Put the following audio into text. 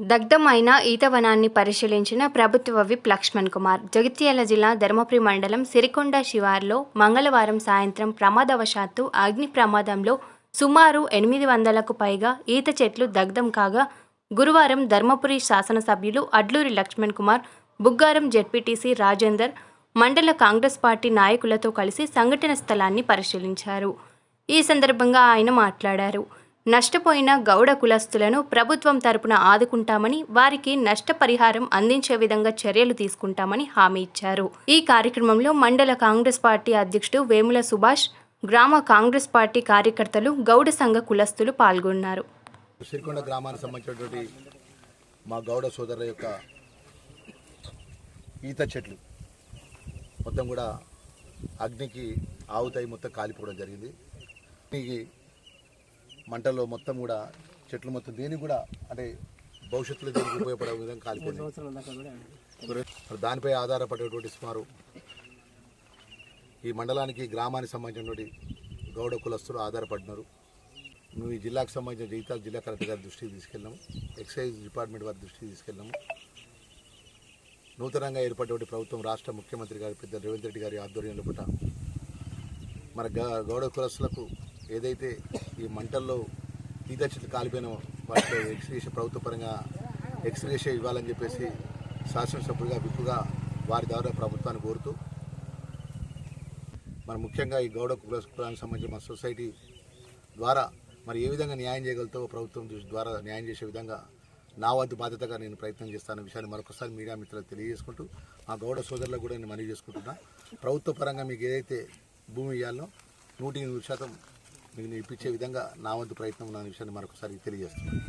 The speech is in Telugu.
దగ్ధమైన ఈతవనాన్ని పరిశీలించిన ప్రభుత్వ విప్ లక్ష్మణ్ కుమార్. జగిత్యాల జిల్లా ధర్మపురి మండలం సిరికొండ శివార్లో మంగళవారం సాయంత్రం ప్రమాదవశాత్తు అగ్ని ప్రమాదంలో సుమారు 800కు పైగా ఈత చెట్లు దగ్ధం కాగా, గురువారం ధర్మపురి శాసనసభ్యులు అడ్లూరి లక్ష్మణ్ కుమార్, బుగ్గారం జెడ్పీటీసీ రాజేందర్, మండల కాంగ్రెస్ పార్టీ నాయకులతో కలిసి సంఘటన స్థలాన్ని పరిశీలించారు. ఈ సందర్భంగా ఆయన మాట్లాడారు. నష్టపోయిన గౌడ కులస్తులను ప్రభుత్వం తరపున ఆదుకుంటామని, వారికి నష్టపరిహారం అందించే విధంగా చర్యలు తీసుకుంటామని హామీ ఇచ్చారు. ఈ కార్యక్రమంలో మండల కాంగ్రెస్ పార్టీ అధ్యక్షుడు వేముల సుభాష్, గ్రామ కాంగ్రెస్ పార్టీ కార్యకర్తలు, గౌడ సంఘ కులస్తులు పాల్గొన్నారు. సిరికొండ గ్రామానికి సంబంధించినటువంటి మా గౌడ సోదరుల యొక్క ఈత చెట్లు మొత్తం కూడా అగ్నికి ఆవుతాయి, మొత్తం కాలిపోవడం జరిగింది. దీనికి మంటల్లో మొత్తం కూడా చెట్లు మొత్తం దేనికి కూడా అంటే భవిష్యత్తులో దీనికి ఉపయోగపడే విధంగా కాలిపోయింది. దానిపై ఆధారపడేటువంటి సుమారు ఈ మండలానికి గ్రామానికి సంబంధించినటువంటి గౌడ కులస్తులు ఆధారపడినారు. మేము ఈ జిల్లాకు సంబంధించిన జగిత్యాల జిల్లా కలెక్టర్ గారి దృష్టికి తీసుకెళ్ళాము, ఎక్సైజ్ డిపార్ట్మెంట్ వారి దృష్టికి తీసుకెళ్ళాము. నూతనంగా ఏర్పడినటువంటి ప్రభుత్వం, రాష్ట్ర ముఖ్యమంత్రి గారి పెద్ద రేవంత్ రెడ్డి గారి ఆధ్వర్యంలో కూడా మన గౌడ కులస్తులకు ఏదైతే ఈ మంటల్లో ఈత చెట్లు కాలిపోయిన వాటిలో ఎక్స్గ్రేషన్ ప్రభుత్వ పరంగా ఎక్స్గ్రేషన్ ఇవ్వాలని చెప్పేసి శాసనసభ్యులుగా విప్పుగా వారి ద్వారా ప్రభుత్వాన్ని కోరుతూ, మన ముఖ్యంగా ఈ గౌడ కులానికి సంబంధించిన మన సొసైటీ ద్వారా మరి ఏ విధంగా న్యాయం చేయగలుగుతో ప్రభుత్వం ద్వారా న్యాయం చేసే విధంగా నా వద్ద బాధ్యతగా నేను ప్రయత్నం చేస్తాను విషయాన్ని మరొకసారి మీడియా మిత్రులకు తెలియజేసుకుంటూ, మా గౌడ సోదరులకు కూడా నేను మనవి చేసుకుంటున్నా. ప్రభుత్వ పరంగా మీకు ఏదైతే భూమి ఇవ్వాలో 100% మీకు ఇప్పించే విధంగా నా వంతు ప్రయత్నం ఉన్న విషయాన్ని మరొకసారి తెలియజేస్తున్నాను.